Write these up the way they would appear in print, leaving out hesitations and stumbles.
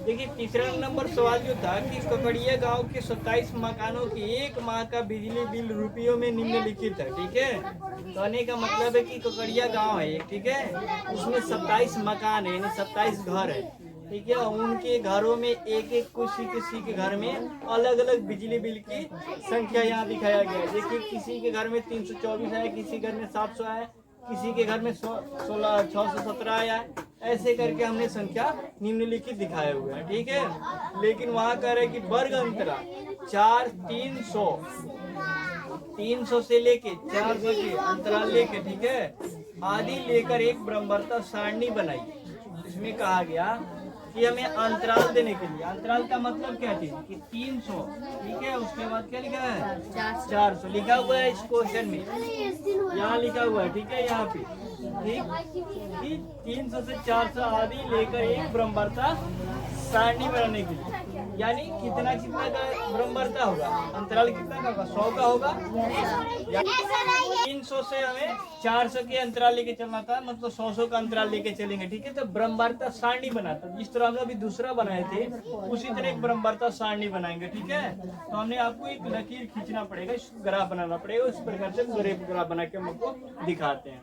देखिए तीसरा नंबर सवाल जो था कि ककड़िया गांव के 27 मकानों की एक माह का बिजली बिल रुपयों में निम्नलिखित है। ठीक है, कहने का मतलब है कि ककड़िया गांव है एक, ठीक है, उसमें 27 मकान है, यानी 27 घर है। ठीक है, उनके घरों में एक एक किसी के घर में अलग अलग बिजली बिल की संख्या यहाँ दिखाया गया है। देखिए किसी के घर में 324 है, किसी घर में 700 है, किसी के घर में 617 आया है। ऐसे करके हमने संख्या निम्नलिखित दिखाए हुए हैं। ठीक है, लेकिन वहां कह रहे कि वर्ग अंतराल 300 से लेके 400 के अंतराल लेके, ठीक है, आदि लेकर एक ब्रह्मवर्ता सारणी बनाई। इसमें कहा गया कि हमें अंतराल देने के लिए, अंतराल का मतलब क्या चीज कि 300, ठीक है, उसके बाद क्या लिखा है 400 लिखा हुआ है इस क्वेश्चन में, यहाँ लिखा हुआ है। ठीक है, यहाँ पे ठीक 300 से 400 आदि लेकर एक ब्रह्मवर्ता सारणी बनाने के लिए, यानी कितना कितना का ब्रह्मवर्ता होगा, अंतराल कितना का होगा, 100 का होगा। 300 से हमें 400 के अंतराल लेके चलना था, मतलब 100 का अंतराल लेके चलेंगे। ठीक है, तो ब्रह्मवर्ता सारणी बनाता, जिस तरह हमने अभी दूसरा बनाए थे उसी तरह एक ब्रह्मवर्ता सारणी बनाएंगे। ठीक है, तो हमने आपको एक लकीर खींचना पड़ेगा, ग्राफ बनाना पड़ेगा, उस प्रकार से ग्राफ बना के हम आपको दिखाते हैं।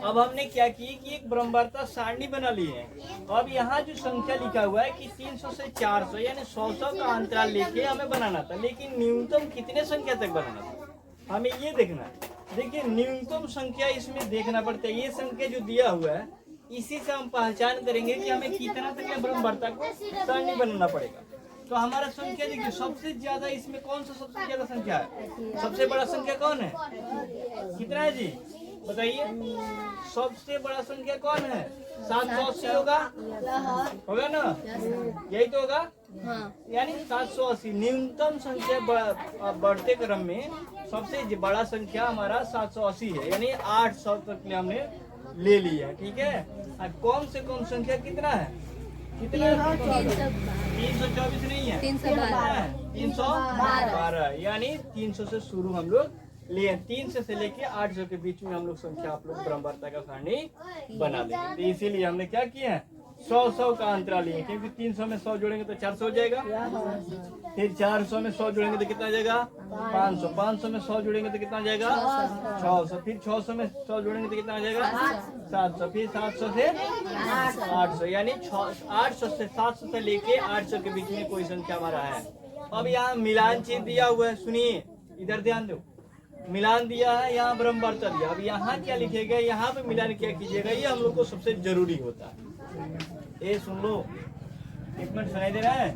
अब हमने क्या की कि एक ब्रह्मवर्ता सारणी बना ली है। अब यहाँ जो संख्या लिखा हुआ है कि 300 से 400 यानी 100 का अंतराल लेके हमें बनाना था, लेकिन न्यूनतम कितने संख्या तक बनाना था हमें ये देखना है। देखिए न्यूनतम संख्या इसमें देखना पड़ता है, ये संख्या जो दिया हुआ है इसी से हम पहचान करेंगे कि हमें कितना तक ब्रह्मवर्ता को सारणी बनाना पड़ेगा। तो हमारा संख्या देखिए सबसे ज्यादा इसमें कौन सा सबसे ज्यादा संख्या है, सबसे बड़ा संख्या कौन है, कितना है जी बताइए, सबसे बड़ा संख्या कौन है, 780 होगा ना, यही तो होगा, यानी 780 न्यूनतम संख्या बढ़ते क्रम में सबसे बड़ा संख्या हमारा 780 है, यानी 800 तक हमने ले लिया। ठीक है, कौन से कौन संख्या कितना है, कितना 324 नहीं है, 312, यानी 300 से शुरू हम लोग लिए, 300 से लेके 800 के बीच में हम लोग संख्या आप लोग ब्रह्मवर्ता का सारणी बना देंगे। तो इसीलिए हमने क्या किया है 100 का अंतराल लिए, क्योंकि 300 में 100 जोड़ेंगे तो 400 हो जाएगा, फिर 400 में 100 जोड़ेंगे तो कितना हो जाएगा 500, 500 में 100 जोड़ेंगे तो कितना हो जाएगा 600, फिर 600 में 100 जोड़ेंगे तो कितना हो जाएगा 700, फिर 700 से 800, यानी 800 से 700 से लेके 800 के बीच में कोई संख्या हमारा है। अब यहाँ मिलान चिन्ह दिया हुआ है, सुनिए इधर ध्यान दो, मिलान दिया है, यहाँ ब्रह्मवर्ता दिया। अब यहाँ क्या लिखेगा, यहाँ पे मिलान क्या कीजिएगा, ये हम लोग को सबसे जरूरी होता है। ये सुन लो, एक मिनट सुनाई दे रहा है,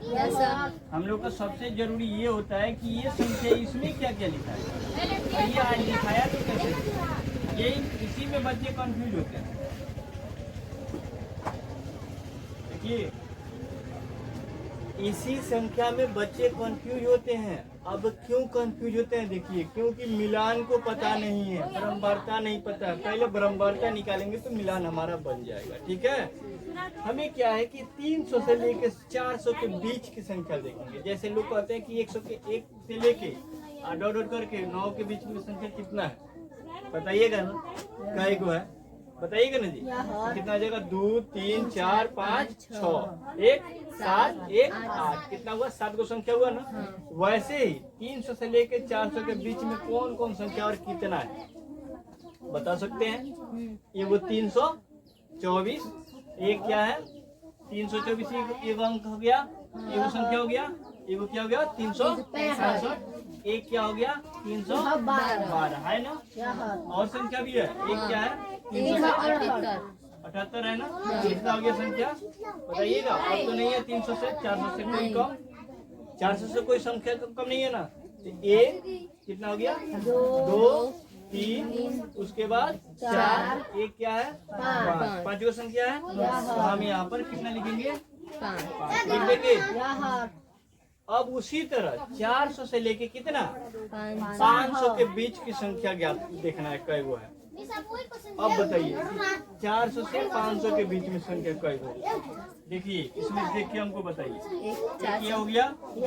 हम लोग का सबसे जरूरी ये होता है कि ये संख्या इसमें क्या क्या लिखा है, ये आज लिखाया तो कैसे, ये इसी में बच्चे कंफ्यूज होते हैं। देखिए इसी संख्या में बच्चे कंफ्यूज होते हैं। अब क्यों कंफ्यूज होते हैं, देखिए क्योंकि मिलान को पता नहीं है, ब्रह्मवर्ता नहीं पता है। पहले ब्रह्मवर्ता निकालेंगे तो मिलान हमारा बन जाएगा। ठीक है, हमें क्या है कि 300 से लेके 400 के बीच की संख्या देखेंगे। जैसे लोग कहते हैं कि 100 के 1 से लेके डॉट डॉट करके 9 के बीच में संख्या कितना है, बताइएगा ना, कई को है बताइएगा ना जी, कितना आ जाएगा 2 3 4 5 6 1 7 1 8, कितना हुआ 7 को संख्या हुआ ना। वैसे ही 300 से लेके 400 के बीच में कौन कौन संख्या और कितना है बता सकते हैं। ये वो 324, एक क्या है 324 एक अंक हो गया, एगो संख्या हो गया, एगो क्या हो गया 365, एक क्या हो गया 312 है ना, और संख्या भी है, एक क्या है 378 है ना, कितना हो गया संख्या बताइएगा। अब तो नहीं है 300 से 400 से कोई कम, 400 से कोई संख्या कम नहीं है ना। तो एक कितना हो गया 2 3, उसके बाद 4, एक क्या है 5, 5 को संख्या है। तो हम यहाँ पर कितना लिखेंगे 5 लिख देंगे। अब उसी तरह 400 से लेके कितना 500 के बीच की संख्या ज्ञात देखना है कई वो है। अब बताइए 400 से 500 के बीच में संख्या कई वो, देखिए इसमें देखिए हमको बताइए, एक हो गया, एक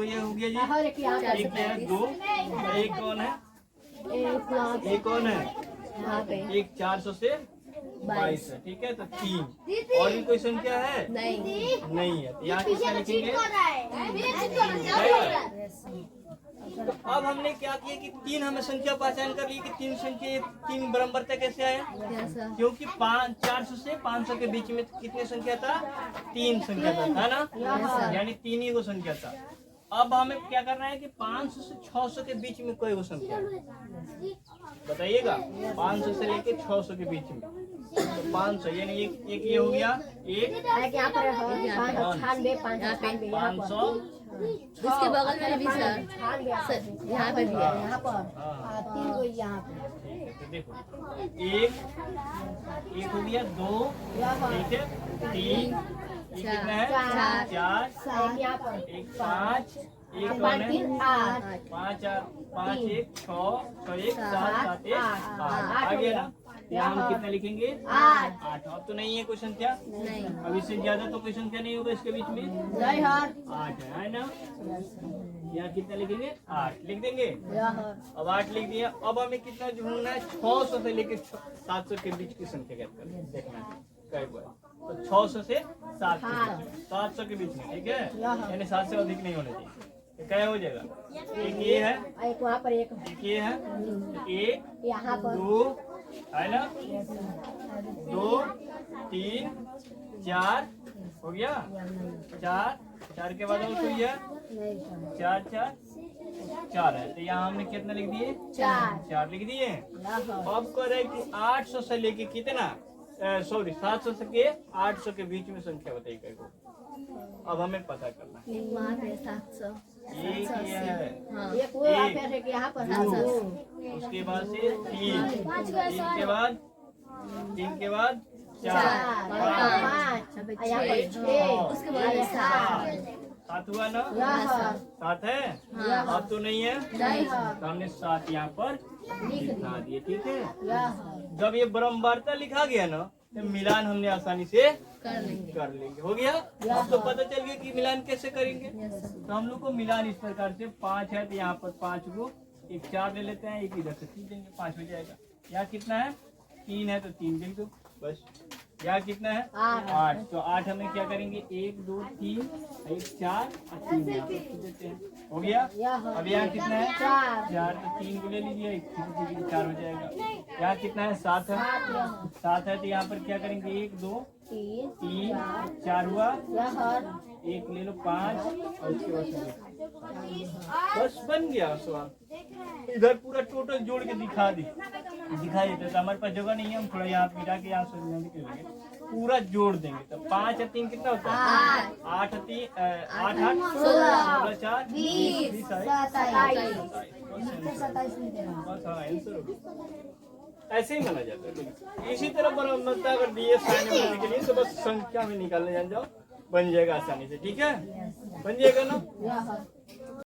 ये हो गया जी, एक क्या है 2, एक कौन है, एक कौन है, एक 400 से 22 है, ठीक है। तो 3 और भी कोई संख्या है? नहीं है। तो यहाँ कितना लिखेंगे? अब हमने क्या किया कि 3 हमें संख्या पहचान कर ली कि 3 संख्या 3 बराबरता कैसे आया? क्योंकि 400 से 500 के बीच में कितनी संख्या था? 3 संख्या था ना, यानी 3 ही को संख्या था। अब हमें क्या करना है कि 500 से 600 के बीच में कोई वो संख्या है, बताइएगा। 500 से लेके 600 के बीच में, तो 500 यानी एक ये हो गया, एक 500, उसके बगल में भी सर, यहाँ पर भी है, तो देखो एक हो गया, 2, ठीक है, 3, ये कितना है? 4, एक 5, एक 5, 1 6, 1 7, 7 1 8 आ गया ना। यहाँ हम कितना लिखेंगे? 8। अब तो नहीं है कोई संख्या, अब इससे ज्यादा तो कोई संख्या नहीं होगा इसके बीच में। 8 है ना। यहाँ कितना लिखेंगे? 8 लिख देंगे। अब 8 लिख दिया। अब हमें कितना ढूंढना है? 600 से लेके 700 के बीच की संख्या ज्ञात करना है, देखना है कई बार। तो 600 से 700 के बीच में, ठीक है, यानी 7 से अधिक नहीं होने चाहिए। तो क्या हो जाएगा? एक ये है, एक वहाँ पर, एक ये है, एक यहाँ पर, 2 है ना, 2 3 4 हो गया, 4 के बाद और कोई है? 4 4 है। तो यहाँ हमने कितना लिख दिए? 4 लिख दिए। अब करे कि 800 से लेके कितना, 700 से के 800 के बीच में संख्या बताइए कई को। अब हमें पता करना है। वहाँ पे 700, एक ये है, एक वो यहाँ पे है कि यहाँ पर है। उसके बाद से 3 के बाद 4 उसके बाद 7 हुआ ना, 7 है। अब तो नहीं है, तो हमने 7 यहाँ पर लिखा दिए, ठीक है। जब ये बराबरता लिखा गया ना, तो मिलान हमने आसानी से कर लेंगे। हो गया। अब तो पता चल गया कि मिलान कैसे करेंगे। तो हम लोग को मिलान इस प्रकार से, 5 है तो यहाँ पर 5 को एक 4 ले लेते हैं, एक इधर से 3 देंगे, 5 हो जाएगा। यहाँ कितना है? 3 है तो 3 लिख दो बस। यहाँ कितना है? 8। तो 8 हमें क्या करेंगे? 1 2 3, 1 4 और 3 यहाँ पर देते हैं। हो गया। अब यहाँ कितना है? 4 तो 3 को ले लीजिए, 4 हो जाएगा। यहाँ कितना है? 7 है। 7 है तो यहाँ पर क्या करेंगे? 1 2 3 4 हुआ, एक ले लो 5 और उसके बाद बस बन गया सवाल। इधर पूरा टोटल जोड़ के दिखाई देते, तो हमारे पास जगह नहीं है, हम थोड़ा यहाँ मिला के यहाँ से पूरा जोड़ देंगे। तो 5 और 3 कितना होता है? 8 3 8 8 16 4 20 ऐसे ही माना जाता है। इसी तरह बराबरता अगर दिए साइन बनाने के लिए तो बस संख्या में निकालने जान जाओ, बन जाएगा आसानी से, ठीक है, बन जाएगा ना।